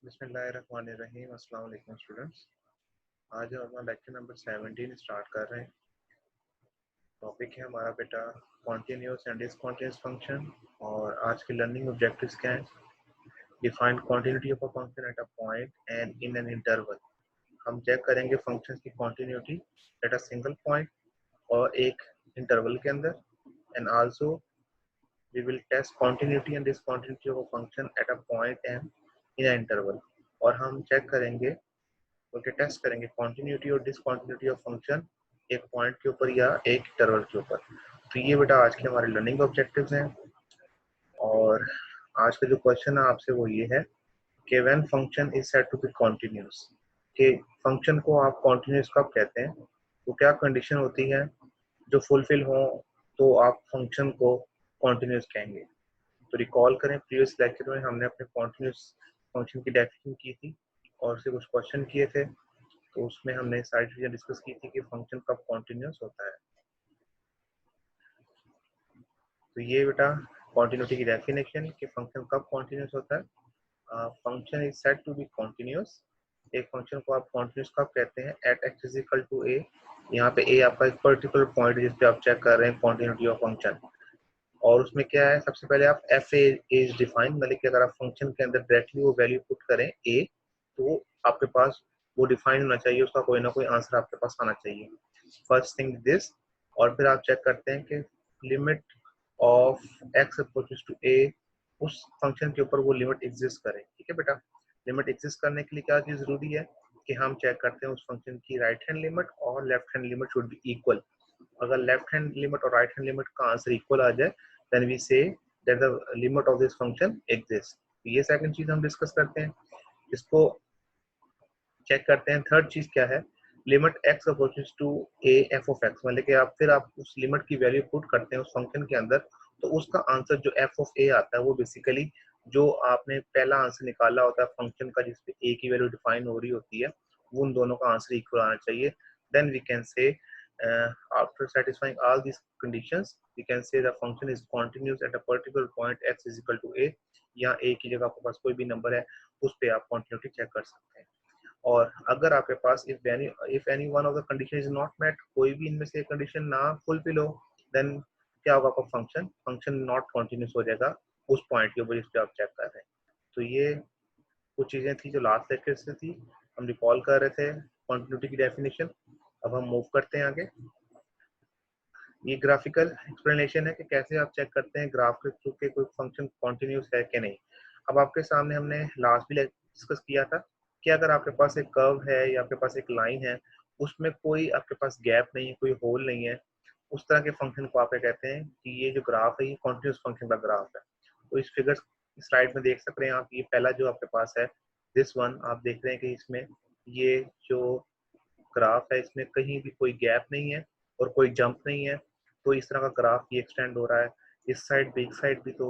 बिस्मिल्लाहिर्रहमानिर्रहीम। अस्सलाम वालेकुम स्टूडेंट्स। आज हम अपना लेक्चर नंबर 17 स्टार्ट कर रहे हैं। टॉपिक है हमारा बेटा कॉन्टिन्यूस एंड डिसकंटिन्यूस फंक्शन। और आज के लर्निंग ऑब्जेक्टिव्स क्या हैं? Define continuity of a function at a point and in an interval. हम चेक करेंगे फंक्शन की continuity at a single point और एक इंटरवल के अंदर। And also we will test continuity and discontinuity of a function at a point and in an interval। और हम check करेंगे क्योंकि टेस्ट करेंगे कॉन्टिन्यूटी और डिसकॉन्टिन्यूटी ऑफ फंक्शन एक पॉइंट के ऊपर या एक इंटरवल के ऊपर। तो ये बेटा आज के हमारे लर्निंग ऑब्जेक्टिव्स हैं। और आज का जो क्वेश्चन है आपसे वो ये है कि when function is said to be continuous, कि फंक्शन को आप कॉन्टिन्यूस कब कहते हैं, तो क्या कंडीशन होती है जो फुलफिल हो तो आप फंक्शन को कॉन्टिन्यूस कहेंगे। तो रिकॉल करें, प्रीवियस लेक्चर में हमने अपने कॉन्टिन्यूस फंक्शन की डेफिनेशन की थी और उससे कुछ क्वेश्चन किए थे। तो उसमें हमने सारी चीजें डिस्कस की थी कि फंक्शन कब कॉन्टिन्यूस होता है। तो ये बेटा कॉन्टिन्यूटी की डेफिनेशन कि फंक्शन कब कॉन्टिन्यूस होता है। Function is said to be continuous. एक फंक्शन को आप कॉन्टिन्यूस कब कहते हैं? At x is equal to a. यहाँ पे ए आपका एक पर्टिकुलर पॉइंट है जिस पे आप चेक कर रहे हैं कॉन्टिन्यूटी ऑफ फंक्शन। और उसमें क्या है, सबसे पहले आप एफ ए इज डिफाइन, मतलब कि अगर आप फंक्शन के अंदर डायरेक्टली वो वैल्यू पुट करें ए, तो आपके पास वो डिफाइन होना चाहिए, उसका कोई ना कोई आंसर आपके पास आना चाहिए। First thing this. और फिर आप चेक करते हैं कि limit of x approaches to a, उस फंक्शन के ऊपर वो लिमिट एग्जिस्ट करे। ठीक है बेटा, लिमिट एग्जिस्ट करने के लिए क्या चीज जरूरी है कि हम चेक करते हैं उस फंक्शन की राइट हैंड लिमिट और left hand limit should be equal. अगर लेफ्ट हैंड लिमिट और राइट हैंड लिमिट का आंसर इक्वल आ जाए then we say that the limit of this function exists। ये सेकंड चीज हम डिस्कस करते हैं। इसको चेक करते हैं। थर्ड चीज क्या है, limit x approaches to a f of x, मतलब कि आप फिर आप उस लिमिट की वैल्यू पुट करते हैं उस फंक्शन के अंदर, तो उसका आंसर जो f of a आता है वो बेसिकली जो आपने पहला आंसर निकाला होता है फंक्शन का जिसपे a की वैल्यू डिफाइन हो रही होती है, वो उन दोनों का आंसर इक्वल आना चाहिए। Then we can say after satisfying all these conditions we can say the function is continuous at a particular point x is equal to a। यहाँ a की जगह आपके पास कोई भी नंबर है उस पे आप कंटिन्यूटी चेक कर सकते हैं। और अगर आपके पास if any one of the condition is not met, कोई भी इनमें से कंडीशन ना फुलफिल हो, देन क्या होगा, आपका फंक्शन नॉट कंटिन्यूस हो जाएगा उस पॉइंट के ऊपर जिस पे आप चेक कर रहे हैं। तो ये कुछ चीजें थी जो लास्ट लेक्चर से थी, हम रिकॉल कर रहे थे कंटिन्यूटी की डेफिनेशन। अब हम मूव करते हैं आगे। ये ग्राफिकल एक्सप्लेनेशन है कि कैसे आप चेक करते हैं ग्राफ के थ्रू के कोई फंक्शन कॉन्टिन्यूस है कि नहीं। अब आपके सामने हमने लास्ट भी डिस्कस किया था कि अगर आपके पास एक कर्व है या आपके पास एक लाइन है, उसमें कोई आपके पास गैप नहीं है, कोई होल नहीं है, उस तरह के फंक्शन को आप कहते हैं कि ये जो ग्राफ है ये कॉन्टिन्यूस फंक्शन का ग्राफ है। तो इस फिगर स्लाइड में देख सकते हैं आप, ये पहला जो आपके पास है दिस वन, आप देख रहे हैं कि इसमें ये जो ग्राफ है इसमें कहीं भी कोई गैप नहीं है और कोई जंप नहीं है। तो इस तरह का ग्राफ ये एक्सटेंड हो रहा है इस साइड भी, इस साइड भी। तो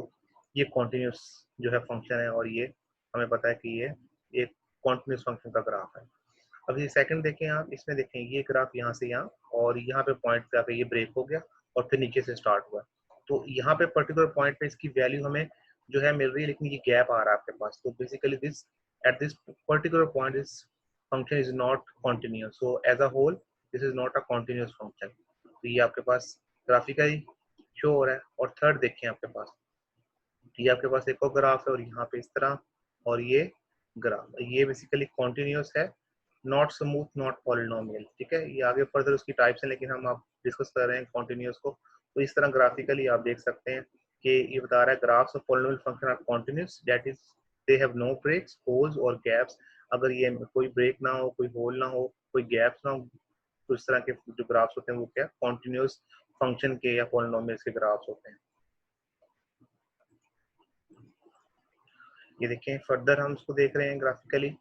ये कॉन्टिन्यूस जो है फंक्शन है और ये हमें पता है कि ये एक कॉन्टिन्यूस फंक्शन का ग्राफ है। अब ये सेकंड देखें आप, इसमें देखें ये ग्राफ यहाँ से यहाँ और यहाँ पे पॉइंट पे आके ये ब्रेक हो गया और फिर नीचे से स्टार्ट हुआ। तो यहाँ पे पर्टिकुलर पॉइंट पे इसकी वैल्यू हमें जो है मिल रही है, लेकिन ये गैप आ रहा है आपके पास। तो basically this at this particular point is function is not continuous, so as a whole this is not a continuous function। तो ये आपके पास ग्राफिकली शो हो रहा है। और थर्ड देखें आपके पास, ये आपके पास एक और ग्राफ है और यहाँ पे इस तरह, और ये ग्राफ ये बेसिकली कॉन्टिन्यूस है, नॉट स्मूथ नॉट पॉलिनोमियल। ठीक है, ये आगे फर्दर उसकी टाइप्स हैं लेकिन हम आप डिस्कस कर रहे हैं कॉन्टिन्यूस को। तो इस तरह ग्राफिकली आप देख सकते हैं कि ये बता रहा है graphs of polynomial function are continuous, that is they have no breaks holes और गैप्स। अगर ये कोई ब्रेक ना हो, कोई होल ना हो, कोई गैप्स ना हो, तो इस तरह के जो ग्राफ्स होते हैं वो क्या कॉन्टिन्यूस फंक्शन के या पॉलिनोमियल्स के ग्राफ्स होते हैं। ये देखें फर्दर हम इसको देख रहे हैं ग्राफिकली।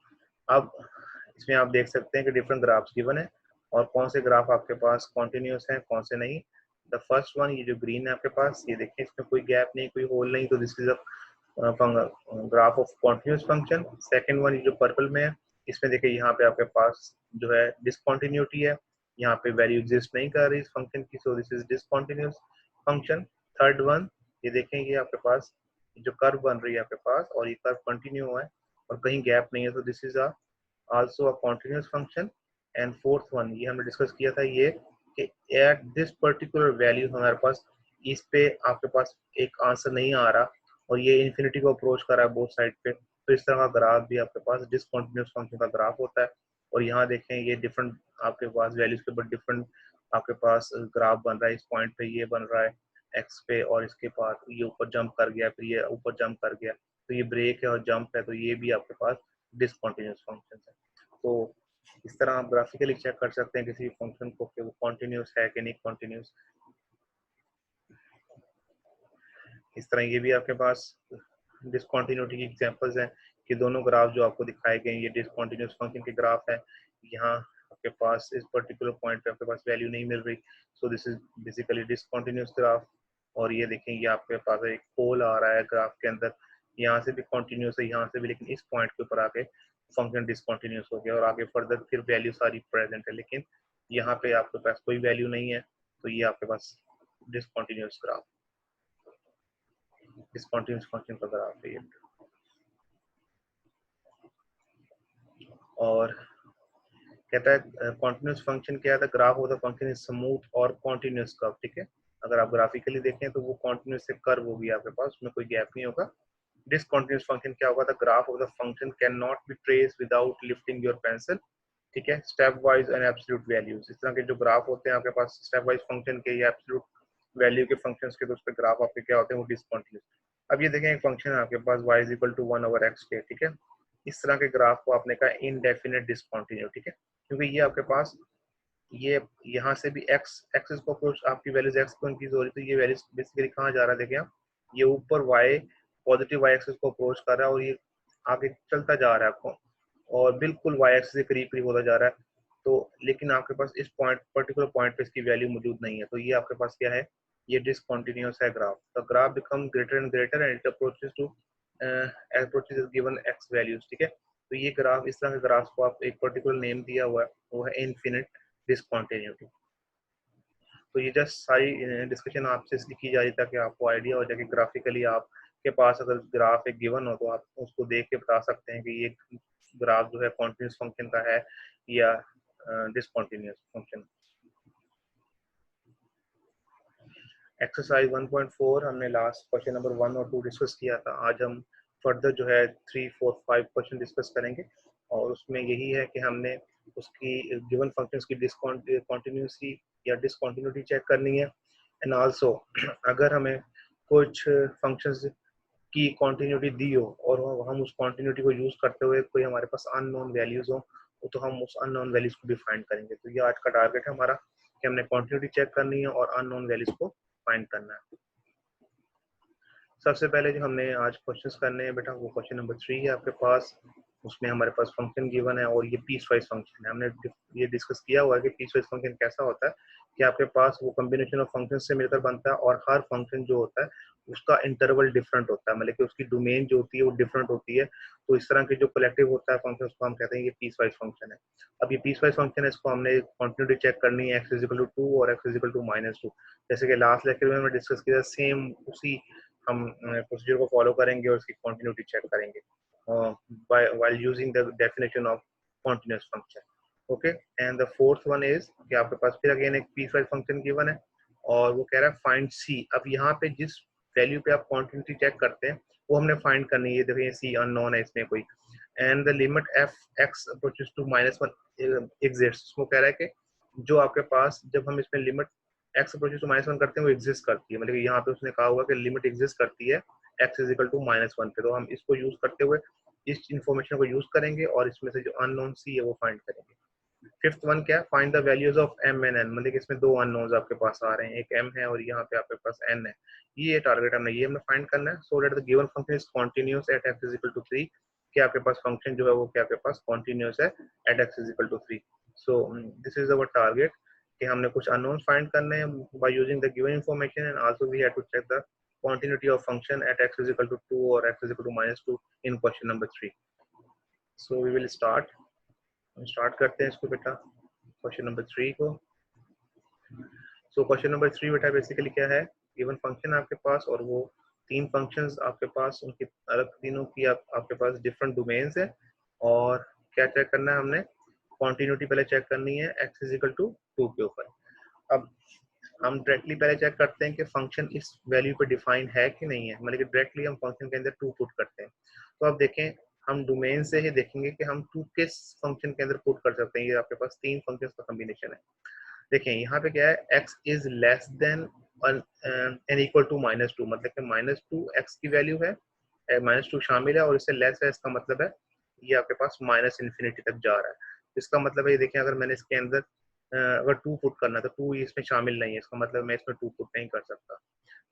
अब इसमें आप देख सकते हैं कि डिफरेंट ग्राफ्स गिवन है और कौन से ग्राफ आपके पास कॉन्टिन्यूस है कौन से नहीं। द फर्स्ट वन ये जो ग्रीन है आपके पास, ये देखें इसमें कोई गैप नहीं, कोई होल नहीं, तो this is a graph of continuous function. Second one ये जो पर्पल में है, इसमें देखिए यहाँ पे आपके पास जो है डिसकॉन्टिन्यूटी है, यहाँ पे वैल्यू एग्जिस्ट नहीं कर रही इस फंक्शन की, सो this is discontinuous function. Third one ये देखें ये आपके पास जो कर्व बन रही है आपके पास और ये कर्व कंटिन्यू है, और कहीं गैप नहीं है, तो this is also a continuous function. And fourth one ये हमने डिस्कस किया था ये कि एट दिस पर्टिकुलर वैल्यू हमारे पास इस पे आपके पास एक आंसर नहीं आ रहा और ये इन्फिनिटी को अप्रोच कर रहा है बोथ साइड पे, तो इस तरह का ग्राफ भी आपके पास डिसकंटिन्यूअस फंक्शन का ग्राफ होता है। और यहाँ देखें ये डिफरेंट आपके पास वैल्यूज के ऊपर डिफरेंट आपके पास ग्राफ बन रहा है। इस पॉइंट पे ये बन रहा है एक्स पे और इसके बाद ये ऊपर जंप कर गया, फिर ये ऊपर जंप कर गया, तो ये ब्रेक है और जंप है, तो ये भी आपके पास डिसकंटिन्यूअस फंक्शन है। तो इस तरह आप ग्राफिकली चेक कर सकते हैं किसी फंक्शन को कि वो कॉन्टिन्यूस है कि नहीं कॉन्टिन्यूस। इस तरह ये भी आपके पास डिसकंटिन्यूटी की एग्जांपल्स हैं कि दोनों ग्राफ जो आपको दिखाए गए ये डिसकंटिन्यूस फंक्शन के ग्राफ है। यहाँ आपके पास इस पर्टिकुलर पॉइंट पे आपके पास वैल्यू नहीं मिल रही, सो this is basically discontinuous graph. और ये देखें ये आपके पास एक पोल आ रहा है ग्राफ के अंदर, यहाँ से भी कॉन्टिन्यूस है यहाँ से भी, लेकिन इस पॉइंट के ऊपर आके फंक्शन डिसकंटिन्यूस हो गया और आगे फर्दर फिर वैल्यू सारी प्रेजेंट है, लेकिन यहाँ पे आपके पास कोई वैल्यू नहीं है, तो ये आपके पास डिसकंटिन्यूस ग्राफ डिसकंटिन्यूस फंक्शन का ग्राफ है ये। और कहता है कॉन्टिन्यूस फंक्शन क्या है, graph of the function is smooth और कॉन्टिन्यूस कर्व। ठीक है, अगर आप ग्राफिकली देखें तो वो कॉन्टिन्यूस से कर्व होगी आपके पास, उसमें कोई गैप नहीं होगा। डिसकंटिन्यूस फंक्शन क्या होगा, the graph of the function can not be trace without lifting your pencil. ठीक है, step wise and absolute values, इस तरह के जो ग्राफ होते हैं आपके पास स्टेप वाइज फंक्शन के या एब्सोल्यूट वैल्यू के फंक्शंस के, तो उस पर ग्राफ आपके क्या होते हैं, वो डिसकंटिन्यूस। अब ये देखें एक फंक्शन है आपके पास y is equal to 1/x के, ठीक है, इस तरह के ग्राफ को आपने कहा इनडेफिनेट डिसकंटिन्यू। ठीक है, क्योंकि ये आपके पास ये यहाँ से भी x एक्सिस को अप्रोच आपकी वैल्यूज x को इंक्रीज हो रही, तो ये वैल्यूज बेसिकली कहाँ जा रहा है, देखें आप ये ऊपर y पॉजिटिव y एक्सिस को अप्रोच कर रहा है और ये आगे चलता जा रहा है आपको और बिल्कुल y एक्सिस से करीब करीब होता जा रहा है। तो लेकिन आपके पास इस पॉइंट पर्टिकुलर पॉइंट पे इसकी वैल्यू मौजूद नहीं है, तो ये आपके पास क्या है, ये डिसकंटिन्यूअस है graph. The graph become greater and greater and it approaches two approaches given x values. ठीक है, तो ये ग्राफ इस तरह के ग्राफ को आप एक पर्टिकुलर नेम दिया हुआ है, वो है इनफिनिट डिसकंटिन्यूटी। तो ये जस्ट सारी डिस्कशन आपसे इसलिए की जा रही ताकि आपको आइडिया हो जाए कि ग्राफिकली आपके पास अगर ग्राफ एक गिवन हो तो आप उसको देख के बता सकते हैं कि ये ग्राफ जो है कॉन्टिन्यूस फंक्शन का है या डिसकंटिन्यूअस फंक्शन। एक्सरसाइज 1.4 हमने लास्ट क्वेश्चन नंबर 1 और 2 डिस्कस किया था। आज हम फर्दर जो है 3, 4, 5 क्वेश्चन डिस्कस करेंगे और उसमें यही है कि हमने उसकी गिवन फंक्शंस की डिसकंटिन्यूटी या डिसकंटिन्यूटी चेक करनी है। एंड आल्सो अगर हमें कुछ फंक्शंस की कंटिन्यूटी दी हो और हम उस कंटिन्यूटी को यूज करते हुए कोई हमारे पास अननोन वैल्यूज हो, तो हम उस अननोन वैल्यूज को भी फाइंड करेंगे। तो ये आज का टारगेट है हमारा कि हमने कंटिन्यूटी चेक करनी है और अननोन वैल्यूज को फाइंड करना है। सबसे पहले जो हमने आज क्वेश्चंस करने हैं बेटा वो क्वेश्चन नंबर 3 है आपके पास। उसमें हमारे पास फंक्शन गिवन है और ये पीस वाइज फंक्शन है। हमने ये डिस्कस किया हुआ है कि पीस वाइज फंक्शन कैसा होता है कि आपके पास वो कॉम्बिनेशन ऑफ फंक्शन से मिलकर बनता है और हर फंक्शन जो होता है उसका इंटरवल डिफरेंट होता है, मतलब कि उसकी डोमेन जो होती है वो डिफरेंट होती है। तो इस तरह के जो कलेक्टिव होता है फंक्शन उसको हम कहते हैं ये पीस वाइज फंक्शन है। अब ये पीस वाइज फंक्शन है, इसको हमने कंटिन्यूटी चेक करनी है x इज इक्वल टू 2 और x इज इक्वल टू -2। जैसे कि लास्ट लेक्चर में हमने डिस्कस किया सेम उसी हम प्रोसीजर को फॉलो करेंगे और इसकी कंटिन्यूटी चेक करेंगे while using the definition of continuous function. Okay, and the fourth one is कि आपके पास फिर अगेन एक पीसवाइज फंक्शन गिवन है और वो कह रहा है फाइंड सी। अब यहाँ पे जिस वैल्यू पे आप कंटिन्यूटी चेक करते हैं वो हमने फाइंड करनी है। देखिए सी अननोन है इसमें कोई, and the limit f x approaches to -1 exists. वो कह रहा है कि जो आपके पास जब हम इसमें लिमिट एक्स अप्रोचेस टू -1 करते हैं वो एग्जिस्ट करती है, मतलब यहाँ पे उसने कहा हुआ कि लिमिट एग्जिस्ट करती है x इज इक्वल टू -1 पे। तो हम इसको यूज करते हुए इस इंफॉर्मेशन को यूज करेंगे और इसमें से जो अननोन सी है वो फाइंड करेंगे। फिफ्थ वन क्या है, find the values of m and n, मतलब कि इसमें दो अननोन्स आपके पास आ रहे हैं, एक m है और यहाँ पे आपके पास n है। ये टारगेट हमने फाइंड करना है so that the given function is continuous at x is equal to 3। कि आपके पास फंक्शन जो है वो क्या आपके पास कंटीन्यूअस है at x is equal to 3। So this is our target कि हमने कुछ अननोन फाइंड करने हैं by using the given information and also we have to check the continuity of function at x is equal to 2 or x is equal to -2 in question number 3. So we will start करते हैं इसको बेटा question number 3 को। So question number 3 बेटा basically क्या है, given function आपके पास और वो तीन फंक्शंस आपके पास, उनकी अलग तीनों की आपके पास डिफरेंट डोमेन्स है। और क्या चेक करना है हमने, कॉन्टिन्यूटी पहले चेक करनी है x इज इक्वल टू 2 के ऊपर। अब हम डायरेक्टली पहले चेक करते हैं कि फंक्शन इस वैल्यू पे डिफाइन है कि नहीं है, मतलब कि डायरेक्टली हम फंक्शन के अंदर 2 पुट करते हैं। तो अब देखें, हम डोमेन से ही देखेंगे कि हम 2 किस फंक्शन के अंदर पुट कर सकते हैं। ये आपके पास तीन फंक्शंस का कॉम्बिनेशन है। देखें यहाँ पे क्या है, x is less than and equal to -2, मतलब कि -2 x की वैल्यू है, -2 शामिल है और इससे लेस है, इसका मतलब है ये आपके पास माइनस इन्फिनिटी तक जा रहा है। इसका मतलब है ये देखें, अगर मैंने इसके अंदर अगर 2 पुट करना है तो 2 इसमें शामिल नहीं है, इसका मतलब मैं इसमें 2 पुट नहीं कर सकता।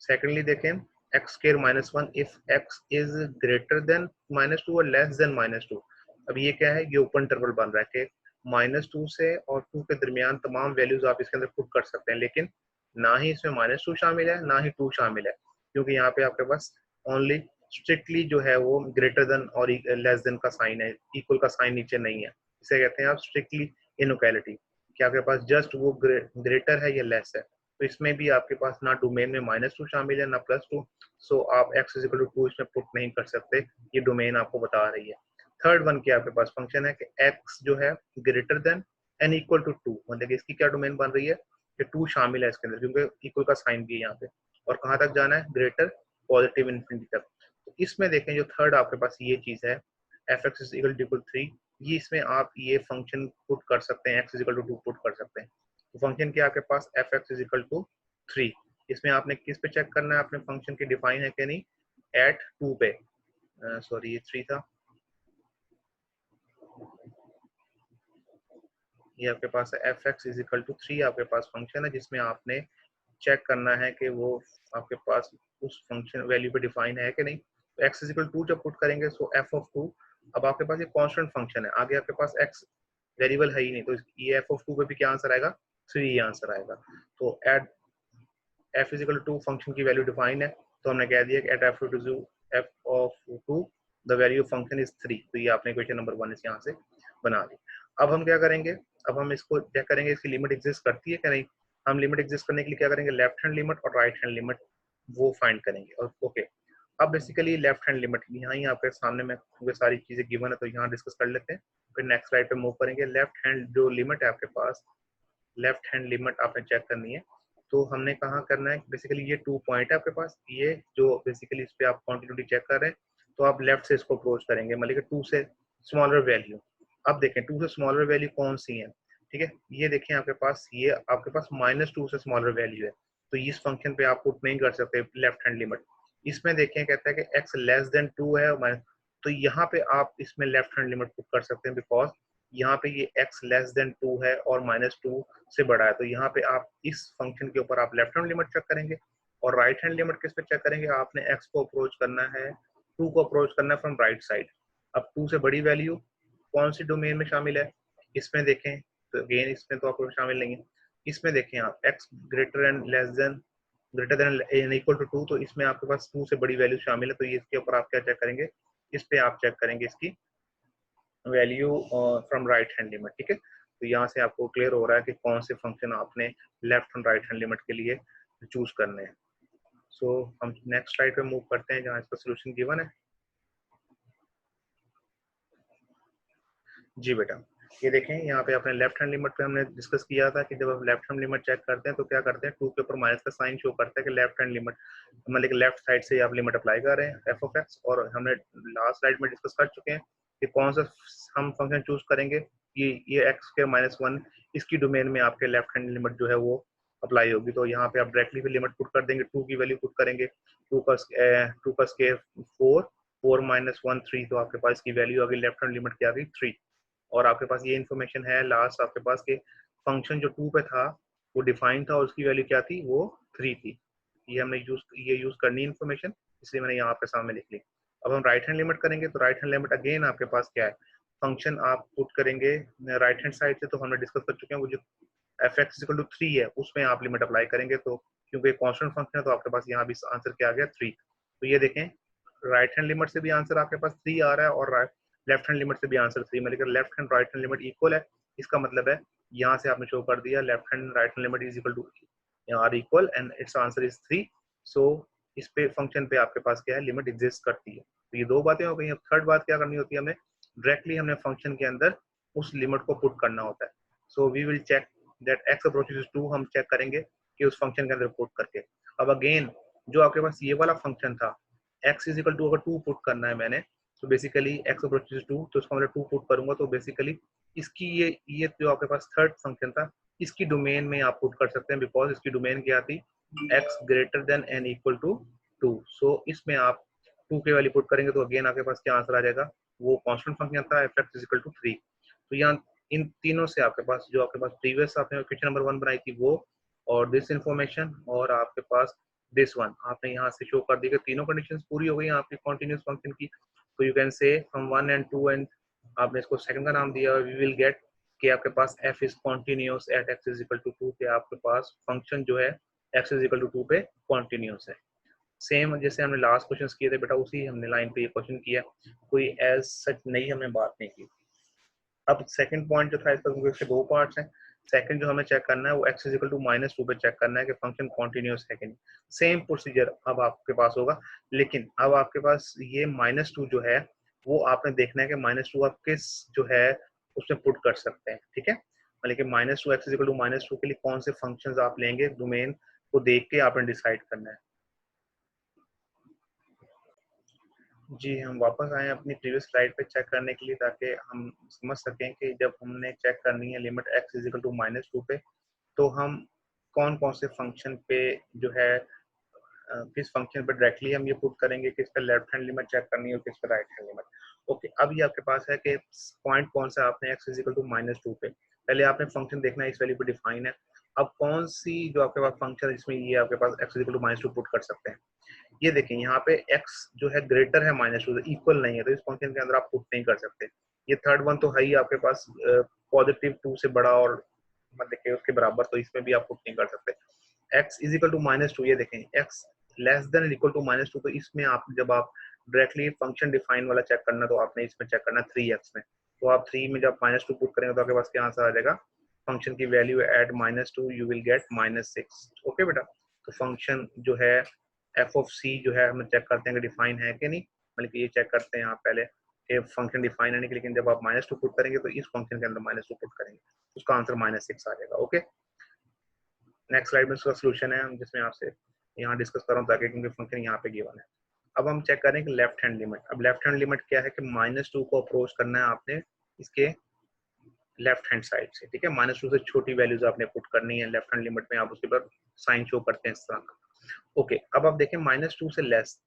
सेकेंडली देखें, x square -1 if x is greater than -2 और लेस देन -2। अब ये क्या है, ये ओपन इंटरवल बन रहा है कि -2 से और 2 के दरमियान तमाम वैल्यूज आप इसके अंदर पुट कर सकते हैं, लेकिन ना ही इसमें -2 शामिल है ना ही 2 शामिल है, क्योंकि यहाँ पे आपके पास ओनली स्ट्रिक्टली जो है वो ग्रेटर देन और लेस देन का साइन है, इक्वल का साइन नीचे नहीं है। इसे कहते हैं आप स्ट्रिक्टली इनइक्वालिटी, कि आपके पास जस्ट वो ग्रेटर है या लेस है। तो इसमें भी आपके पास ना डोमेन में -2 शामिल है ना +2, सो आप x इज इक्वल टू 2 इसमें पुट नहीं कर सकते, ये डोमेन आपको बता रही है। थर्ड वन की आपके पास फंक्शन है कि x जो है greater than n equal to 2, मतलब इसकी क्या डोमेन बन रही है कि 2 शामिल है इसके अंदर, क्योंकि इक्वल का साइन भी है यहाँ पे। और कहाँ तक जाना है, ग्रेटर पॉजिटिव इन्फिनिटी तक। तो इसमें देखें जो थर्ड आपके पास ये चीज है, f x is equal to 3, ये इसमें आप ये फंक्शन पुट कर सकते हैं, x is equal to 2 put कर सकते हैं। तो फंक्शन क्या आपके पास f x is equal to 3, इसमें आपने किस पे चेक करना है, अपने फंक्शन की डिफाइन है कि नहीं, एट 2 पे, सॉरी ये 3 था, ये आपके पास है f x is equal to 3, आपके पास फंक्शन है जिसमें आपने चेक करना है कि वो आपके पास उस फंक्शन वैल्यू पे डिफाइन है कि नहीं। तो x इज इक्वल टू जब पुट करेंगे सो एफ ऑफ 2, अब आपके पास ये कांस्टेंट फंक्शन है, आगे आपके पास x वेरिएबल है ही नहीं, तो ये एफ ऑफ 2 पे भी क्या आंसर आएगा, 3 ये आंसर आएगा। तो at f is equal to function की वैल्यू डिफाइन है, तो हमने कह दिया कि at f of 2 the value of function is 3। तो ये आपने क्वेश्चन नंबर 1 इस यहाँ से बना दी। अब हम क्या करेंगे, अब हम इसको चेक करेंगे इसकी लिमिट एग्जिस्ट करती है कि नहीं। हम लिमिट एग्जिस्ट करने के लिए क्या करेंगे, लेफ्ट हैंड लिमिट और राइट हैंड लिमिट वो फाइंड करेंगे। और ओके, अब बेसिकली लेफ्ट हैंड लिमिट यहाँ ही आपके सामने में सारी चीजें गिवन है, तो यहाँ डिस्कस कर लेते हैं, फिर नेक्स्ट स्लाइड पे मूव करेंगे। लेफ्ट हैंड जो लिमिट है आपके पास, लेफ्ट हैंड लिमिट आपने चेक करनी है, तो हमने कहाँ करना है, बेसिकली ये 2 पॉइंट है आपके पास, ये जो बेसिकली इस पे आप क्वांटिटी चेक कर रहे हैं, तो आप लेफ्ट से इसको अप्रोच करेंगे, मतलब कि 2 से स्मॉलर वैल्यू। अब देखें 2 से स्मॉलर वैल्यू कौन सी है, ठीक है, ये देखें आपके पास, ये आपके पास -2 से स्मॉलर वैल्यू है, तो इस फंक्शन पे आप पुट नहीं कर सकते लेफ्ट हैंड लिमिट। इसमें देखें कहता है कि x लेस देन 2 है, तो यहाँ पे आप इसमें लेफ्ट हैंड लिमिट पुट कर सकते हैं, बिकॉज यहाँ पे ये x लेस देन 2 है और -2 से बड़ा है, तो यहाँ पे आप इस फंक्शन के ऊपर आप लेफ्ट हैंड लिमिट चेक करेंगे। और राइट हैंड लिमिट किस पे चेक करेंगे, आपने x को अप्रोच करना है, 2 को अप्रोच करना है फ्रॉम राइट साइड। अब 2 से बड़ी वैल्यू कौन सी डोमेन में शामिल है, इसमें देखें, तो अगेन इसमें तो आपको शामिल नहीं है। इसमें देखें आप x greater and less than greater than and equal to 2, तो इसमें आपके पास 2 से बड़ी वैल्यू शामिल है, तो ये इसके ऊपर आप क्या चेक करेंगे, इस पे आप चेक करेंगे इसकी value from right hand limit, ठीक है। तो यहाँ से आपको क्लियर हो रहा है कि कौन से फंक्शन आपने left and right hand limit के लिए चूज करने हैं। सो हम नेक्स्ट स्लाइड पे मूव करते हैं जहाँ इसका सोल्यूशन गिवन है। जी बेटा, ये देखें यहाँ पे अपने लेफ्ट हैंड लिमिट पे हमने डिस्कस किया था कि जब आप लेफ्ट हैंड लिमिट चेक करते हैं तो क्या करते हैं, 2 के ऊपर माइनस का साइन शो करता है कि लेफ्ट हैंड लिमिट, मतलब कि लेफ्ट साइड से आप लिमिट अप्लाई कर रहे हैं एफ ऑफ एक्स। और हमने लास्ट स्लाइड में डिस्कस कर चुके हैं कि कौन सा हम फंक्शन चूज करेंगे, ये एक्स के -1 इसकी डोमेन में आपके लेफ्ट हैंड लिमिट जो है वो अप्लाई होगी। तो यहाँ पे आप डायरेक्टली भी लिमिट पुट कर देंगे, 2 की वैल्यू पुट करेंगे, 2 का स्केयर 4 माइनस 1 3, तो आपके पास इसकी वैल्यू आ गई, लेफ्ट हैंड लिमिट क्या आ गई 3। और आपके पास ये इन्फॉर्मेशन है लास्ट आपके पास के फंक्शन जो 2 पे था वो डिफाइन था और उसकी वैल्यू क्या थी, वो 3 थी। हमने यूज करनी इन्फॉर्मेशन, इसलिए मैंने यहाँ आपके सामने लिख ली। अब हम राइट हैंड लिमिट करेंगे, तो राइट हैंड लिमिट अगेन आपके पास क्या है, फंक्शन आप पुट करेंगे राइट हैंड साइड से, तो हमने डिस्कस कर चुके हैं, वो जो एफ एक्स इक्वल टू 3 है उसमें आप लिमिट अप्लाई करेंगे, तो क्योंकि कॉन्स्टेंट फंक्शन है तो आपके पास यहाँ भी आंसर क्या आ गया 3। तो ये देखें राइट हैंड लिमिट से भी आंसर आपके पास 3 आ रहा है और लेफ्ट हैंड लिमिट से भी आंसर 3, मतलब left hand right hand limit equal है। इसका मतलब है यहाँ से आपने शो कर दिया left hand right hand limit is equal to are equal and its answer is 3। So इस पे फंक्शन पे आपके पास क्या है, लिमिट एग्जिस्ट करती है। तो ये दो बातें हो गई। अब थर्ड बात क्या करनी होती है हमें, डायरेक्टली हमने फंक्शन के अंदर उस लिमिट को पुट करना होता है। So we will check that x approaches 2, हम चेक करेंगे कि उस फंक्शन के अंदर पुट करके। अब अगेन जो आपके पास ये वाला फंक्शन था x इज इक्वल टू, अगर 2 पुट करना है मैंने, तो बेसिकली x अप्रोचेस 2, तो उसका मतलब 2 पुट करूंगा, तो बेसिकली इसकी ये जो आपके पास थर्ड फंक्शन था, इसकी डोमेन में आप पुट कर सकते हैं, बिकॉज इसकी डोमेन क्या थी, x greater than and equal to 2। So इसमें आप 2 के वैल्यू पुट करेंगे, तो अगेन आपके पास क्या आंसर आ जाएगा, वो कांस्टेंट फंक्शन था f(x) इज इक्वल टू 3। तो यहाँ इन तीनों से आपके पास जो आपके पास प्रीवियस आपने क्वेश्चन नंबर 1 बनाई थी वो, और दिस इंफॉर्मेशन, और आपके पास दिस वन, आपने यहाँ से शो कर दी कि तीनों कंडीशंस पूरी हो गई आपकी कॉन्टिन्यूस फंक्शन की। तो you can say from 1 and 2 and आपने इसको सेकंड का नाम दिया, वी विल गेट कि आपके पास f is continuous at x is equal to 2 पे आपके पास फंक्शन जो है x इज इक्वल टू 2 पे कॉन्टिन्यूस है। सेम जैसे हमने लास्ट क्वेश्चन किए थे बेटा, उसी हमने लाइन पे ये क्वेश्चन किया, कोई एज सच नई हमने बात नहीं की। अब सेकंड पॉइंट जो था इसका, क्योंकि इसके दो पार्ट्स हैं, सेकंड जो हमें चेक करना है वो x इज इक्वल टू -2 पे चेक करना है कि फंक्शन कॉन्टिन्यूस है कि नहीं। सेम प्रोसीजर अब आपके पास होगा, लेकिन अब आपके पास ये -2 जो है वो आपने देखना है कि -2 आप किस जो है उसमें पुट कर सकते हैं, ठीक है। लेकिन -2 x इज इक्वल टू -2 के लिए कौन से फंक्शंस आप लेंगे, डोमेन को देख के आपने डिसाइड करना है। जी, हम वापस आए अपनी प्रीवियस स्लाइड पे चेक करने के लिए, ताकि हम समझ सकें कि जब हमने चेक करनी है limit x is equal to -2 पे, तो हम कौन कौन से फंक्शन पे जो है किस फंक्शन पे डायरेक्टली हम ये पुट करेंगे, किस पे लेफ्ट हैंड लिमिट चेक करनी है और किस पे राइट हैंड लिमिट। ओके, अब ये आपके पास है कि पॉइंट कौन सा आपने x इज इक्वल टू -2 पे, पहले आपने फंक्शन देखना है इस वैल्यू पे डिफाइन है। अब कौन सी जो आपके पास फंक्शन इसमें ये आपके पास x is equal to -2 put कर सकते हैं। ये देखें यहाँ पे x जो है ग्रेटर है -2 से, इक्वल नहीं है, तो इस फंक्शन के अंदर आप पुट नहीं कर सकते। ये थर्ड वन तो है ही आपके पास +2 से बड़ा और मतलब कि उसके बराबर, तो इसमें भी आप पुट नहीं कर सकते। x इज इक्वल टू -2, ये देखें x less than equal to -2, तो इसमें आप जब आप डायरेक्टली फंक्शन डिफाइन वाला चेक करना, तो आपने इसमें चेक करना 3x में। तो आप 3 में जब -2 पुट करेंगे तो आपके पास क्या आंसर आ जाएगा, फंक्शन की value at -2 you will get -6। Okay बेटा, तो फंक्शन जो है एफ ऑफ सी जो है हम चेक करते हैं कि डिफाइन है कि नहीं, मतलब कि ये चेक करते हैं आप पहले कि फंक्शन डिफाइन है नहीं, लेकिन जब आप -2 पुट करेंगे तो इस फंक्शन के अंदर -2 पुट करेंगे, उसका आंसर -6 आ जाएगा। ओके, नेक्स्ट स्लाइड में उसका सोल्यूशन है जिसमें आपसे यहाँ डिस्कस कर रहा हूँ, ताकि क्योंकि फंक्शन यहाँ पे गिवन है। अब हम चेक करें कि लेफ्ट हैंड लिमिट। अब लेफ्ट हैंड लिमिट क्या है कि -2 को अप्रोच करना है आपने इसके लेफ्ट हैंड साइड से, ठीक है। -2 से छोटी वैल्यूज आपने पुट करनी है लेफ्ट हैंड लिमिट में, आप उसके बाद साइन शो करते हैं इस तरह का। ओके, अब आप देखें -2 से लेस,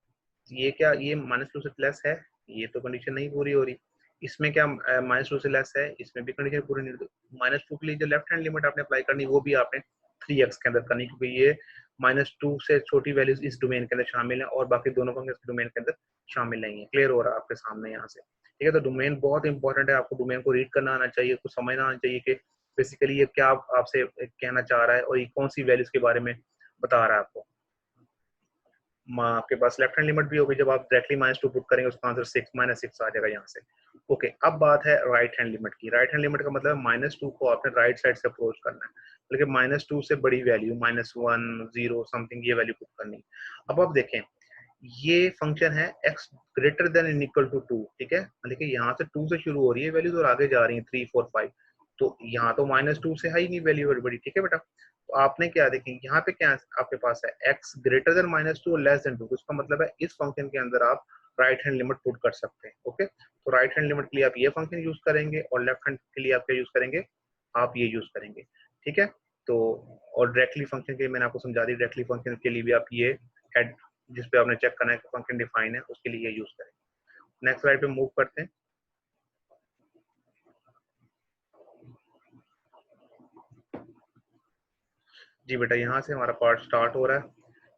ये क्या, ये -2 से प्लस है, ये तो कंडीशन नहीं पूरी हो रही। इसमें क्या -2 से लेस है, इसमें भी कंडीशन पूरी नहीं होती। -2 के लिए जो लेफ्ट हैंड लिमिट आपने अप्लाई करनी वो भी आपने 3x के अंदर करनी, क्योंकि ये -2 से छोटी वैल्यूज इस डोमेन के अंदर शामिल है और बाकी दोनों फंक्शन डोमेन के अंदर शामिल नहीं है। क्लियर हो रहा है आपके सामने यहाँ से, ठीक है। तो डोमेन बहुत इंपॉर्टेंट है, आपको डोमेन को रीड करना आना चाहिए, कुछ समझना आना चाहिए कि बेसिकली ये क्या आपसे कहना चाह रहा है और ये कौन सी वैल्यूज के बारे में बता रहा है आपको। आपके पास लेफ्ट हैंड लिमिट भी होगी, जब आप डायरेक्टली -2 पुट करेंगे उसका आंसर -6 आ जाएगा यहाँ से। ओके, अब बात है राइट हैंड लिमिट की। राइट हैंड लिमिट का मतलब -2 को आपने राइट साइड से अप्रोच करना है, लेकिन -2 से बड़ी वैल्यू -1 0 समथिंग ये वैल्यू पुट करनी। अब आप देखें ये फंक्शन है x greater than and equal to 2, ठीक है। लेकिन यहाँ से 2 से शुरू हो रही है वैल्यूज और आगे जा रही है 3 4 5, तो यहाँ तो -2 से है ही नहीं वैल्यू बड़ी, ठीक है बेटा। तो आपने क्या देखें यहाँ पे क्या आपके पास है x ग्रेटर देन -2 और लेस देन 2, इसका मतलब है इस फंक्शन के अंदर आप राइट हैंड लिमिट पुट कर सकते हैं। ओके, तो राइट हैंड लिमिट के लिए आप ये फंक्शन यूज करेंगे और लेफ्ट हैंड के लिए आप क्या यूज करेंगे, आप ये यूज करेंगे, ठीक है। तो और डायरेक्टली फंक्शन के लिए मैंने आपको समझा दी, डायरेक्टली फंक्शन के लिए भी आप ये एड जिस पे आपने चेक करना है कि फंक्शन डिफाइन है उसके लिए ये यूज करें। नेक्स्ट स्लाइड पे मूव करते हैं। जी बेटा, यहाँ से हमारा पार्ट स्टार्ट हो रहा है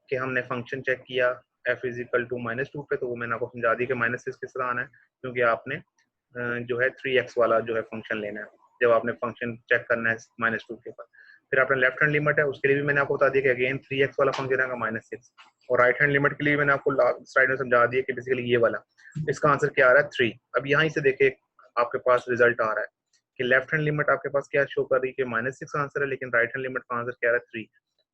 कि हमने फंक्शन चेक किया f इज इक्वल टू -2 पे, तो वो मैंने आपको समझा दी कि -6 किस तरह आना है, क्योंकि आपने जो है 3x वाला जो है फंक्शन लेना है जब आपने फंक्शन चेक करना है -2 के ऊपर। फिर आपने लेफ्ट हैंड लिमिट है उसके लिए भी मैंने आपको बता दिया कि अगेन 3x वाला फंक्शन आएगा -6, और राइट हैंड लिमिट के लिए मैंने आपको स्लाइड में समझा दिया कि बेसिकली ये वाला, इसका आंसर क्या आ रहा है 3। अब यहाँ से देखिए आपके पास रिजल्ट आ रहा है कि लेफ्ट हैंड लिमिट आपके पास क्या शो कर रही है कि -6 आंसर है, लेकिन राइट हैंड लिमिट का आंसर क्या आ रहा है 3।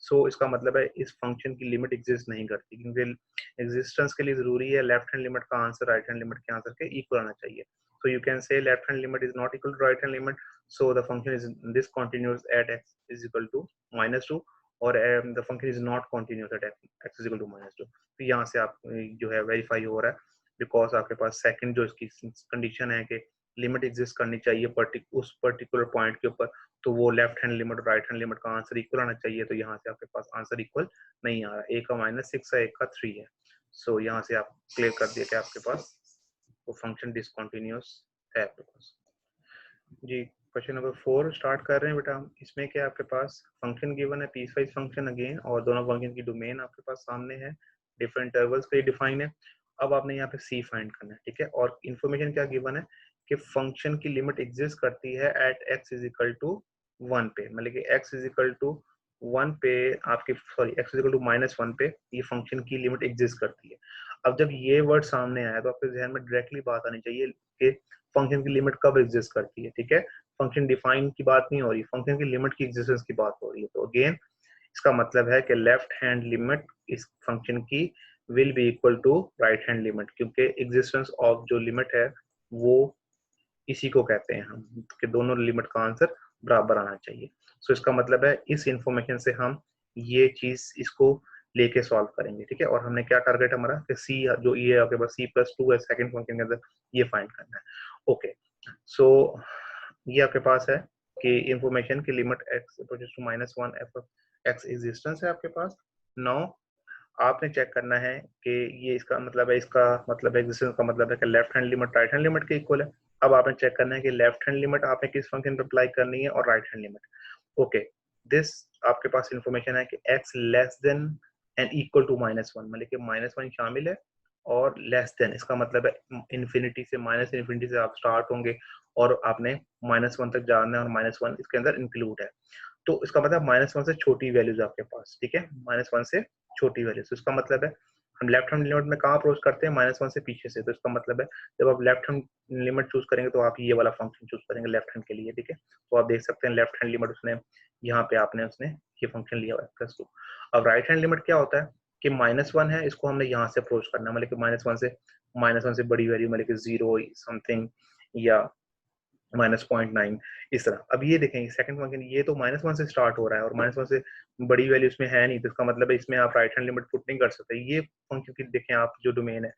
सो इसका मतलब है इस फंक्शन की लिमिट एग्जिस्ट नहीं करती, क्योंकि एग्जिस्टेंस के लिए जरूरी है लेफ्ट हैंड लिमिट का आंसर राइट हैंड लिमिट के आंसर के इक्वल आना चाहिए. So you can say left hand limit is not equal to right hand limit, so the function is discontinuous at x is equal to -2, or the function is not continuous at x is equal to -2. तो यहाँ से आप जो है verify हो रहा है, because आपके पास सेकंड जो इसकी कंडीशन है कि लिमिट एग्जिस्ट करनी चाहिए उस पर्टिकुलर पॉइंट के ऊपर, तो वो लेफ्ट हैंड लिमिट और राइट हैंड लिमिट का आंसर इक्वल आना चाहिए. तो यहाँ से आपके पास आंसर इक्वल नहीं आ रहा, ए का -6 है, एक का 3 है. सो यहाँ से आप क्लियर कर दिया कि आपके पास वो फंक्शन डिसकंटिन्यूअस है आपके पास. जी, क्वेश्चन नंबर 4 स्टार्ट कर रहे हैं बेटा हम. इसमें क्या आपके पास फंक्शन गिवन है, पीस वाइज फंक्शन अगेन, और दोनों फंक्शन की डोमेन आपके पास सामने है, डिफरेंट इंटरवल्स पे डिफाइन है. अब आपने यहाँ पे सी फाइंड करना है, ठीक है. और इन्फॉर्मेशन क्या गिवन है कि फंक्शन की लिमिट एग्जिस्ट करती है at x is equal to 1 पे, मतलब कि एक्स इज इक्वल टू 1 पे आपके, sorry x is equal to -1 पे ये फंक्शन की लिमिट एग्जिस्ट करती है. अब जब ये वर्ड सामने आया तो आपके जहन में डायरेक्टली बात आनी चाहिए कि फंक्शन की लिमिट कब एग्जिस्ट करती है, ठीक है. फंक्शन डिफाइन की बात नहीं हो रही, फंक्शन की लिमिट की एग्जिस्टेंस की बात हो रही है. तो अगेन इसका मतलब है कि लेफ्ट हैंड लिमिट इस फंक्शन की will be equal to right hand limit, क्योंकि एग्जिस्टेंस ऑफ जो लिमिट है वो इसी को कहते हैं हम कि दोनों लिमिट का आंसर बराबर आना चाहिए. सो इसका मतलब है इस इंफॉर्मेशन से हम ये चीज इसको लेके सॉल्व करेंगे, ठीक है. और हमने क्या टारगेट हमारा कि सी जो ये आपके पास C+2 है सेकंड फंक्शन के अंदर, ये फाइंड करना है. ओके, सो ये आपके पास है कि इंफॉर्मेशन की limit x approaches to -1 f x existence है आपके पास. नाउ आपने चेक करना है कि ये इसका मतलब है, एग्जिस्टेंस का मतलब है कि left hand limit right hand limit के इक्वल है. अब आपने चेक करना है कि लेफ्ट हैंड लिमिट आपने किस फंक्शन पे अप्लाई करनी है और right hand limit. Okay, this आपके पास इंफॉर्मेशन है कि x less than and equal to -1, मतलब कि -1 शामिल है और लेस देन, इसका मतलब है इन्फिनिटी से, -इन्फिनिटी से आप स्टार्ट होंगे और आपने -1 तक जाना है और -1 इसके अंदर इंक्लूड है. तो इसका मतलब -1 से छोटी वैल्यूज आपके पास, ठीक है, -1 से छोटी वैल्यूज. इसका मतलब है हम लेफ्ट हैंड लिमिट में कहाँ अप्रोच करते हैं, -1 से पीछे से. तो इसका मतलब है जब आप लेफ्ट हैंड लिमिट चूज करेंगे तो आप ये वाला फंक्शन चूज करेंगे लेफ्ट हैंड के लिए, ठीक है. तो आप देख सकते हैं लेफ्ट हैंड लिमिट उसने यहाँ पे आपने उसने ये फंक्शन लिया हुआ है +2. अब राइट हैंड लिमिट क्या होता है कि -1 है, इसको हमने यहाँ से अप्रोच करना है, मतलब कि -1 से बड़ी वैल्यू, मतलब कि 0 समथिंग या -0.9 इस तरह. अब ये देखेंगे सेकंड फंक्शन, ये तो -1 से स्टार्ट हो रहा है और -1 से बड़ी वैल्यू इसमें है नहीं, तो इसका मतलब है इसमें आप राइट हैंड लिमिट पुट नहीं कर सकते. ये फंक्शन की देखें आप जो डोमेन है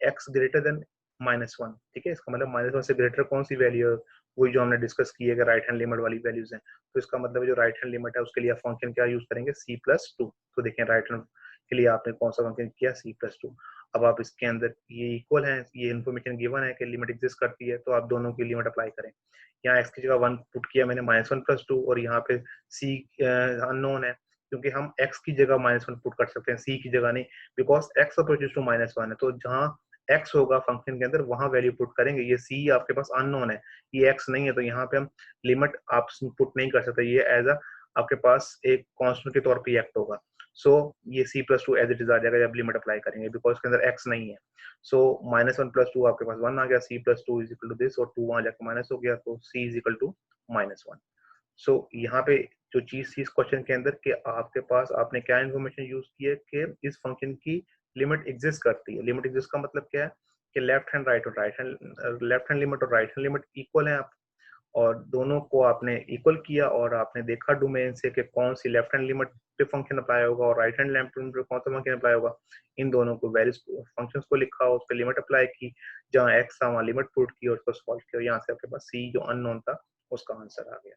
x ग्रेटर देन -1, ठीक है. इसका मतलब -1 से ग्रेटर कौन सी वैल्यू है, वही जो हमने डिस्कस की है कि राइट हैंड लिमिट वाली वैल्यूज हैं. तो इसका मतलब जो राइट हैंड लिमिट है उसके लिए आप फंक्शन क्या यूज करेंगे, C+2. तो देखें राइट हैंड के लिए आपने कौन सा फंक्शन किया, C+2. अब आप इसके अंदर ये इक्वल है, ये इन्फॉर्मेशन गिवन है कि लिमिट एग्जिस्ट करती है, तो आप दोनों की लिमिट अप्लाई करें. यहाँ x की जगह 1 पुट किया मैंने, -1 + 2, और यहाँ पे c अननोन है, क्योंकि हम x की जगह -1 पुट कर सकते हैं, c की जगह नहीं, बिकॉज x अप्रोचेस टू -1 है. तो जहाँ x होगा फंक्शन के अंदर वहां वैल्यू पुट करेंगे. ये c आपके पास अननोन है, ये x नहीं है, तो यहाँ पे हम लिमिट आप पुट नहीं कर सकते, ये एज अ आपके पास एक कांस्टेंट के तौर पे एक्ट होगा. सो ये C+2 एज इट इज आ जाएगा जब लिमिट अप्लाई करेंगे, बिकॉज इसके अंदर x नहीं है. सो -1 + 2 आपके पास 1 आ गया, C+2 is equal to this, और 2 वहां जाके माइनस हो गया, तो c इज इक्वल टू -1. सो यहाँ पे जो चीज थी इस क्वेश्चन के अंदर कि आपके पास आपने क्या इन्फॉर्मेशन यूज की है कि इस फंक्शन की लिमिट एग्जिस्ट करती है. लिमिट एग्जिस्ट का मतलब क्या है कि लेफ्ट हैंड लिमिट और राइट हैंड लिमिट इक्वल है आप, और दोनों को आपने इक्वल किया और आपने देखा डोमेन से कि कौन सी लेफ्ट हैंड लिमिट पे फंक्शन अप्लाई होगा और राइट हैंड लिमिट पे कौन सा फंक्शन अप्लाई होगा. इन दोनों को वैल्यूज फंक्शंस को लिखा, उस पर लिमिट अप्लाई की, जहाँ एक्स था वहाँ लिमिट पुट की और उसको सॉल्व किया, यहाँ से आपके पास सी जो अननोन था उसका आंसर आ गया.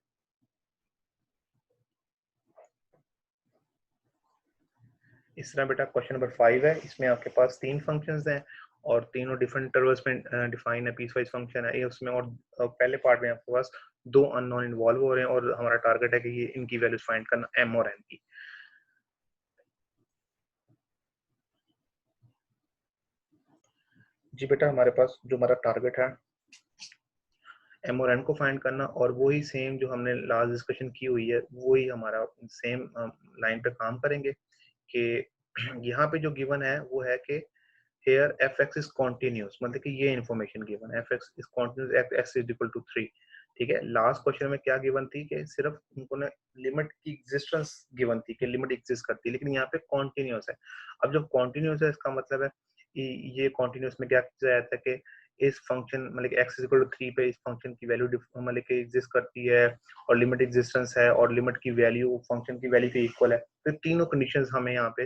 इस तरह बेटा क्वेश्चन नंबर 5 है, इसमें आपके पास 3 फंक्शंस हैं और तीनों डिफरेंट इंटरवल्स में डिफाइन है, पीस वाइज फंक्शन है ये उसमें. और पहले पार्ट में आपके पास 2 अननोन इन्वॉल्व हो रहे हैं और हमारा टारगेट है कि ये इनकी वैल्यूज फाइंड करना, m और n की. जी बेटा, हमारे पास जो हमारा टारगेट है m और n को फाइंड करना, और वही सेम जो हमने लास्ट डिस्कशन की हुई है वही हमारा सेम लाइन पे काम करेंगे कि यहाँ पे जो गिवन है वो है कि here fx is continuous, मतलब कि ये इंफॉर्मेशन गिवन है, fx is continuous at x is equal to 3. ठीक है। लास्ट क्वेश्चन में क्या गिवन थी कि सिर्फ उनको ना लिमिट की एग्जिस्टेंस गिवन थी कि लिमिट एग्जिस्ट करती है, लेकिन यहाँ पे कॉन्टिन्यूस है। अब जब कॉन्टिन्यूस है इसका मतलब है कि ये कॉन्टिन्यूस में क्या किया जाता है कि इस फंक्शन मतलब एक्स इज इक्वल टू 3 पे इस फंक्शन की वैल्यू मतलब कि एग्जिस्ट करती है और लिमिट एग्जिस्टेंस है और लिमिट की वैल्यू फंक्शन की वैल्यू के इक्वल है। तो तीनों कंडीशंस हमें यहाँ पे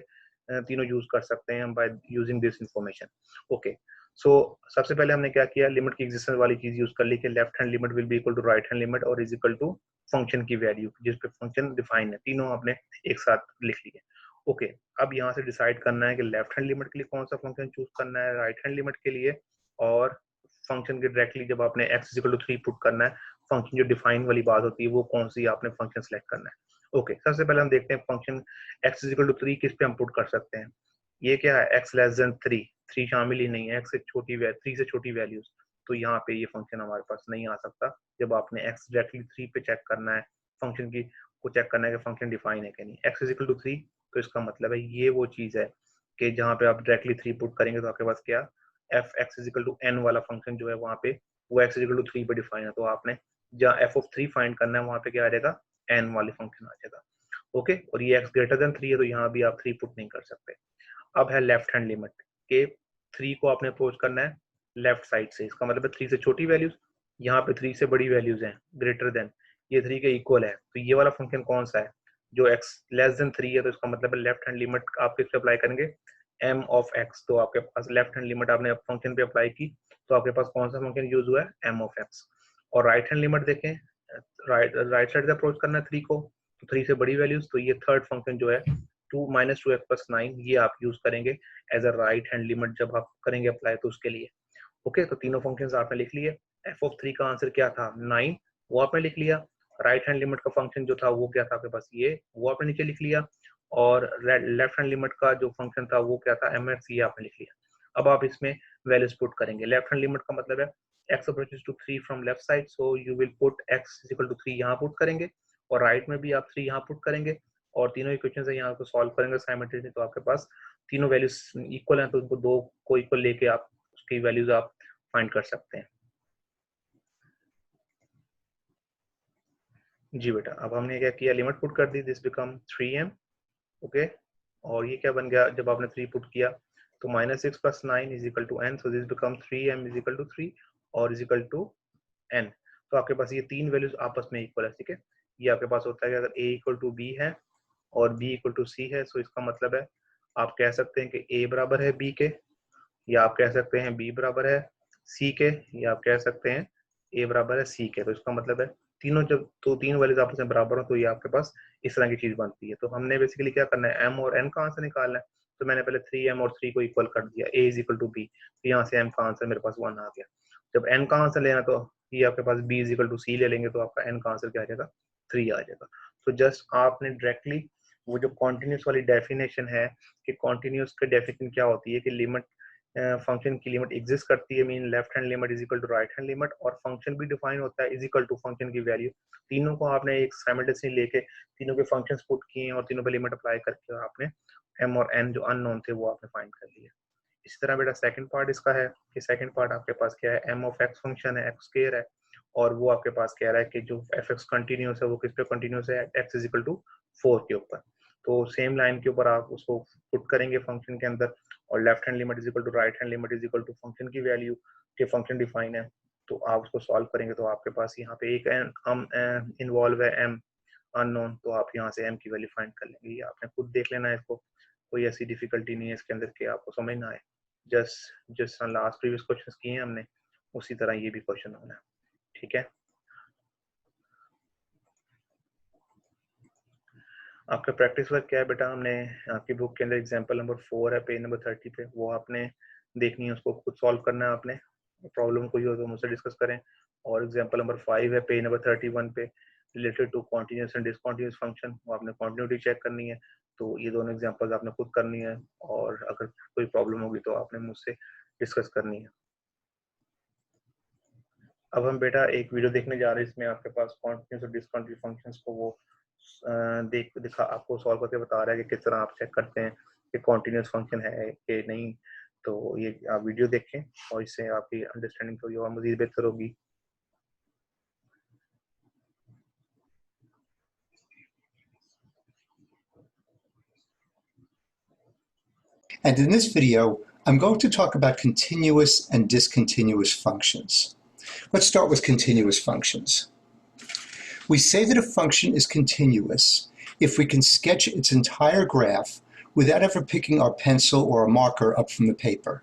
तीनों यूज कर सकते हैं by using this information. Okay, so सबसे पहले हमने क्या किया, लिमिट की एग्जिस्टेंस वाली चीज यूज कर ली कि left hand limit will be equal to right hand limit और इज इक्वल टू फंक्शन की वैल्यू जिस पे फंक्शन डिफाइन है, तीनों आपने एक साथ लिख लिए। ओके, अब यहाँ से डिसाइड करना है कि लेफ्ट हैंड लिमिट के लिए कौन सा फंक्शन चूज करना है, राइट हैंड लिमिट के लिए, और फंक्शन के डायरेक्टली जब आपने x is equal to 3 put करना है, फंक्शन जो डिफाइन वाली बात होती है वो कौन सी आपने फंक्शन सेलेक्ट करना है। ओके, सबसे पहले हम देखते हैं function x is equal to 3 किस पे हम पुट कर सकते हैं। ये क्या है, x लेस देन 3, 3 शामिल ही नहीं है, x से छोटी 3 से छोटी वैल्यूज, तो यहाँ पे ये फंक्शन हमारे पास नहीं आ सकता। जब आपने x डायरेक्टली 3 पे चेक करना है, फंक्शन की को चेक करना है कि फंक्शन डिफाइन है कि नहीं, x इज इक्वल टू 3, तो इसका मतलब है ये वो चीज है कि जहाँ पे आप डायरेक्टली 3 पुट करेंगे तो आपके पास क्या f x is equal to n वाला फंक्शन जो है वहाँ पे वो एक्स इज इक्वल टू 3 पे डिफाइन है, तो आपने जहाँ एफ ऑफ 3 फाइंड करना है वहाँ पे क्या आ जाएगा, एन वाले फंक्शन आ जाएगा। ओके, और ये एक्स ग्रेटर देन 3 है तो यहाँ भी आप 3 पुट नहीं कर सकते। अब है लेफ्ट हैंड लिमिट के 3 को आपने अप्रोच करना है लेफ्ट साइड से, इसका मतलब है 3 से छोटी वैल्यूज, यहाँ पे 3 से बड़ी वैल्यूज हैं ग्रेटर देन, ये 3 के इक्वल है, तो ये वाला फंक्शन कौन सा है जो x लेस देन 3 है, तो इसका मतलब है लेफ्ट हैंड लिमिट आप किस पे अप्लाई करेंगे, m ऑफ x, तो आपके पास लेफ्ट हैंड लिमिट आपने फंक्शन पे अप्लाई की तो आपके पास कौन सा फंक्शन यूज हुआ है, m ऑफ x। और राइट हैंड लिमिट देखें, राइट साइड से अप्रोच करना है 3 को, तो 3 से बड़ी वैल्यूज, तो ये थर्ड फंक्शन जो है 2 माइनस 2x+9 ये आप यूज करेंगे as a right hand limit जब आप करेंगे अप्लाई तो उसके लिए। ओके, तो तीनों फंक्शंस आपने लिख लिए। एफ ऑफ 3 का आंसर क्या था, 9, वो आपने लिख लिया। राइट हैंड लिमिट का फंक्शन जो था वो क्या था आपके पास, ये वो आपने नीचे लिख लिया। और लेफ्ट हैंड लिमिट का जो फंक्शन था वो क्या था, एम एक्स, ये आपने लिख लिया। अब आप इसमें वैल्यूज पुट करेंगे। लेफ्ट हैंड लिमिट का मतलब है x approaches to 3 from left side, so you will put x is equal to 3 यहाँ पुट करेंगे, और राइट में भी आप 3 यहाँ पुट करेंगे, और तीनों इक्वेशंस है यहाँ को सॉल्व करेंगे साइमल्टेनियसली, तो आपके पास तीनों वैल्यूज इक्वल हैं, तो उनको दो को इक्वल लेके आप उसकी वैल्यूज आप फाइंड कर सकते हैं। जी बेटा, अब हमने क्या किया, लिमिट पुट कर दी, दिस बिकम 3m। ओके, और ये क्या बन गया जब आपने 3 पुट किया, तो -6 + 9 is equal to n, so this become 3m is equal to 3 और इज इक्वल टू n। तो आपके पास ये तीन वैल्यूज आपस में इक्वल है, ठीक है। ये आपके पास होता है कि अगर a इक्वल टू b है और b इक्वल टू c है, सो इसका मतलब है आप कह सकते हैं कि a बराबर है b के, या आप कह सकते हैं b बराबर है c के, या आप कह सकते हैं a बराबर है c के। तो इसका मतलब है तीनों जब तो तीन वैल्यूज आपस में बराबर हो तो ये आपके पास इस तरह की चीज बनती है। तो हमने बेसिकली क्या करना है, m और n का आंसर निकालना है, तो मैंने पहले 3m और 3 को इक्वल कर दिया, a is equal to b, तो यहाँ से m का आंसर मेरे पास 1 आ गया। जब n का आंसर लेना तो ये आपके पास b is equal to c ले लेंगे, तो आपका n का आंसर क्या आ जाएगा, 3 आ जाएगा। तो जस्ट आपने डायरेक्टली वो जो कॉन्टिन्यूस वाली डेफिनेशन है कि कॉन्टिन्यूस की डेफिनेशन क्या होती है कि लिमिट फंक्शन की लिमिट एग्जिस्ट करती है, mean left hand limit is equal to right hand limit, और फंक्शन भी डिफाइन होता है इज इक्वल टू फंक्शन की वैल्यू। तीनों को आपने एक साइमल्टेनियसली लेके तीनों के फंक्शंस पुट किए और तीनों पे लिमिट अप्लाई करके आपने m और n जो अननोन थे वो आपने फाइंड कर लिए। इसी तरह बेटा सेकंड पार्ट इसका है कि सेकंड पार्ट आपके पास क्या है, m ऑफ x फंक्शन है, x स्क्वायर है, और वो आपके पास कह रहा है कि जो f(x) कंटिन्यूस है वो किस पे कंटिन्यूस है, x इज इक्वल टू 4 के ऊपर। तो सेम लाइन के ऊपर आप उसको पुट करेंगे फंक्शन के अंदर, और left hand limit is equal to right hand limit is equal to function की वैल्यू के फंक्शन डिफाइन है, तो आप उसको सॉल्व करेंगे तो आपके पास यहाँ पे एक हम इन्वॉल्व है m अननोन, तो आप यहाँ से m की वैल्यू फाइंड कर लेंगे। ये आपने खुद देख लेना है, इसको कोई ऐसी डिफिकल्टी नहीं है इसके अंदर कि आपको समझ ना आए, जस्ट जिस लास्ट प्रीवियस क्वेश्चन किए हैं हमने उसी तरह ये भी क्वेश्चन होना है, ठीक है। आपका प्रैक्टिस वर्क क्या है बेटा, हमने आपकी बुक के अंदर एग्जांपल नंबर 4 है पेज नंबर 30 पे, वो आपने देखनी है, उसको खुद सॉल्व करना है आपने, प्रॉब्लम कोई हो तो मुझसे डिस्कस करें। और एग्जांपल नंबर 5 है पेज नंबर 31 पे, related to continuous and discontinuous function, वो आपने कॉन्टिन्यूटी चेक करनी है, तो ये दोनों एग्जांपल्स आपने खुद करनी है, और अगर कोई प्रॉब्लम होगी तो आपने मुझसे डिस्कस करनी है। अब हम बेटा एक वीडियो देखने जा रहे हैं, इसमें आपके पास कॉन्टिन्यूस और डिसकॉन्टिन्यूस फंक्शंस को वो दिखा आपको सॉल्व करके बता रहा है कि किस तरह आप चेक करते हैं कि कॉन्टिन्यूस फंक्शन है कि नहीं। तो ये आप वीडियो देखें और इससे आपकी अंडरस्टैंडिंग थोड़ी और मजीद बेहतर होगी। And in this video, I'm going to talk about continuous and discontinuous functions. Let's start with continuous functions. We say that a function is continuous if we can sketch its entire graph without ever picking our pencil or a marker up from the paper.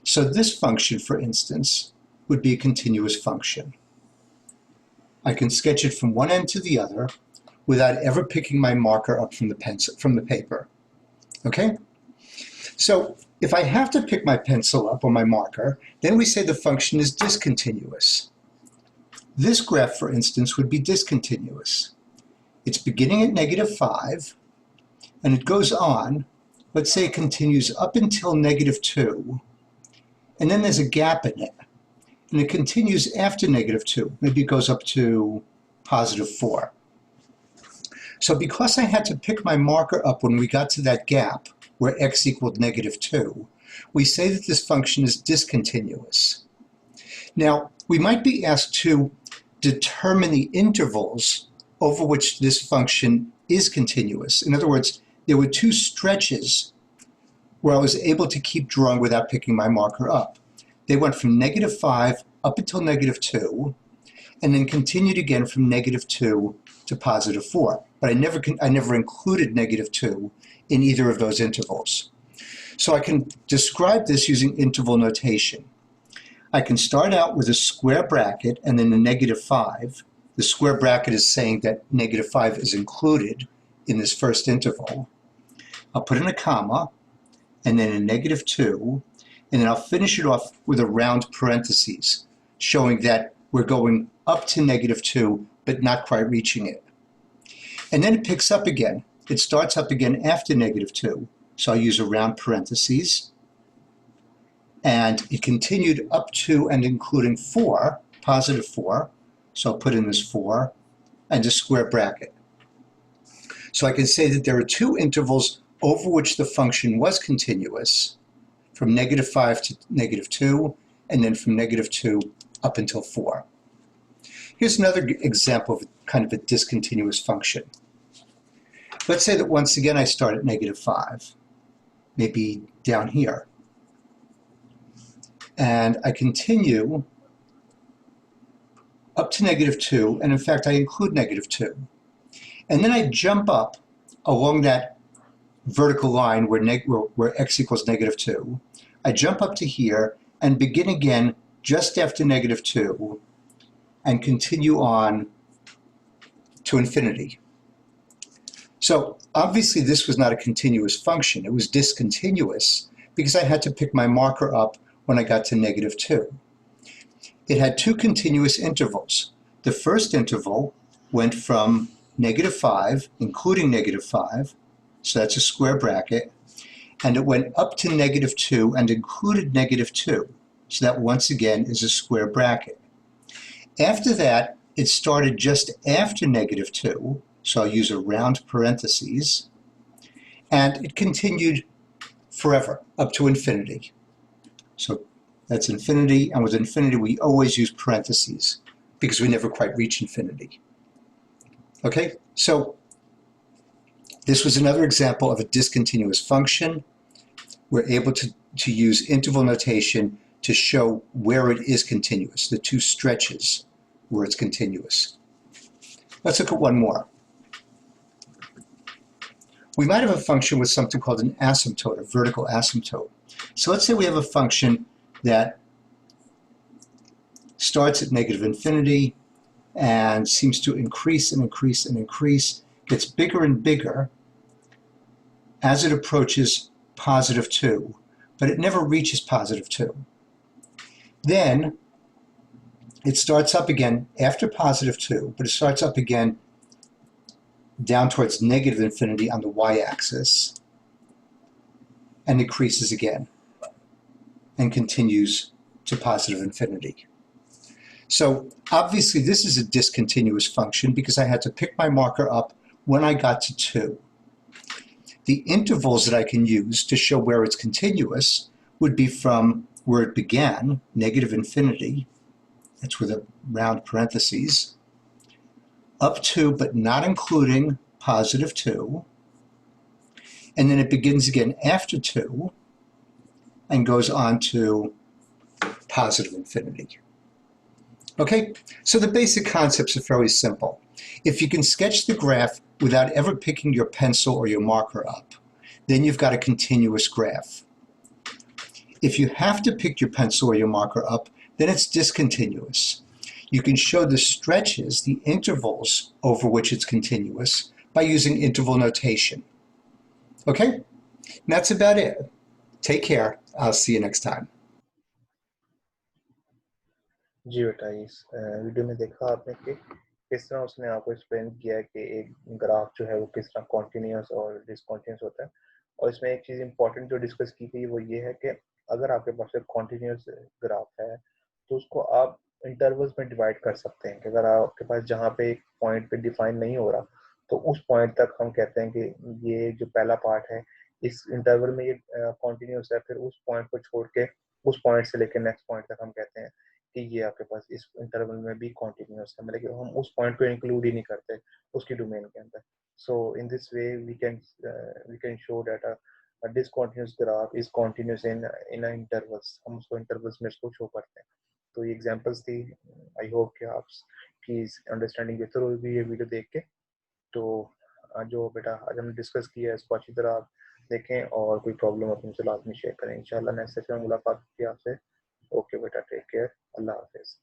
So this function, for instance, would be a continuous function. I can sketch it from one end to the other without ever picking my marker up from the paper. Okay? So if I have to pick my pencil up or my marker, then we say the function is discontinuous. This graph, for instance, would be discontinuous. It's beginning at -5, and it goes on. Let's say it continues up until -2, and then there's a gap in it. And it continues after -2. Maybe it goes up to +4. So because I had to pick my marker up when we got to that gap, where x equaled -2, we say that this function is discontinuous. Now, we might be asked to determine the intervals over which this function is continuous. In other words, there were two stretches where I was able to keep drawing without picking my marker up. They went from -5 up until -2, and then continued again from -2 to +4. But I never included -2 in either of those intervals. So I can describe this using interval notation. I can start out with a square bracket and then a -5. The square bracket is saying that -5 is included in this first interval. I'll put in a comma, and then a -2, and then I'll finish it off with a round parentheses, showing that we're going up to -2, but not quite reaching it. And then it picks up again. It starts up again after -2, so I'll use a round parentheses. And it continued up to and including 4, +4, so I'll put in this 4, and a square bracket. So I can say that there are two intervals over which the function was continuous, from -5 to -2, and then from -2 up until 4. Here's another example of kind of a discontinuous function. Let's say that once again I start at -5, maybe down here. And I continue up to -2, and in fact I include -2. And then I jump up along that vertical line where x equals -2. I jump up to here and begin again just after -2 and continue on to infinity. So obviously this was not a continuous function. It was discontinuous because I had to pick my marker up when I got to -2. It had two continuous intervals. The first interval went from -5, including -5, so that's a square bracket, and it went up to -2 and included -2, so that once again is a square bracket. After that, it started just after -2, so I'll use a round parentheses, and it continued forever, up to infinity. So that's infinity, and with infinity we always use parentheses because we never quite reach infinity. Okay, so this was another example of a discontinuous function. We're able to use interval notation to show where it is continuous, the two stretches where it's continuous. Let's look at one more. We might have a function with something called an asymptote, a vertical asymptote. So let's say we have a function that starts at -infinity and seems to increase and increase and increase, gets bigger and bigger as it approaches +2, but it never reaches +2. Then it starts up again after +2, but it starts up again down towards -infinity on the y-axis and increases again and continues to +infinity. So obviously this is a discontinuous function because I had to pick my marker up when I got to 2. The intervals that I can use to show where it's continuous would be from where it began, -infinity, that's with a round parentheses, up to but not including +2, and then it begins again after 2 and goes on to positive infinity. Okay, so the basic concepts are fairly simple. If you can sketch the graph without ever picking your pencil or your marker up, then you've got a continuous graph. If you have to pick your pencil or your marker up, then it's discontinuous. You can show the stretches, the intervals over which it's continuous, by using interval notation. Okay, that's about it. Take care. I'll see you next time. जी बेटा, इस video में देखा आपने कि किस तरह उसने आपको एक्सप्लेन किया है कि एक ग्राफ जो है वो किस तरह कॉन्टिन्यूस और डिसकॉन्टिन्यूस होता है। और इसमें एक चीज़ इंपॉर्टेंट जो डिस्कस की गई वो ये है कि अगर आपके पास एक कॉन्टिन्यूस ग्राफ है तो उसको आप इंटरवल्स में डिवाइड कर सकते हैं कि अगर आपके पास जहाँ पे एक पॉइंट पे डिफाइन नहीं हो रहा तो उस पॉइंट तक हम कहते हैं कि ये जो पहला पार्ट है इस इंटरवल में ये कॉन्टिन्यूस है, फिर उस पॉइंट को छोड़ के उस पॉइंट से लेकर नेक्स्ट पॉइंट तक हम कहते हैं कि ये आपके पास इस इंटरवल में भी कॉन्टिन्यूस है, मतलब कि हम उस पॉइंट को इंक्लूड ही नहीं करते उसकी डोमेन के अंदर। So in this way we can show that a discontinuous graph is continuous in intervals। हम उसको इंटरवल्स में इसको शो करते हैं। तो ये एग्जांपल्स थी। आई होप कि आप की अंडरस्टैंडिंग बेहतर होगी ये वीडियो देख के। तो जो बेटा आज हमने डिस्कस किया है इसको अच्छी तरह आप देखें और कोई प्रॉब्लम हो तो मुझसे लाजमी शेयर करें। इंशाल्लाह नेक्स्ट सेशन में मुलाकात होगी आपसे। ओके बेटा, टेक केयर, अल्लाह हाफिज़।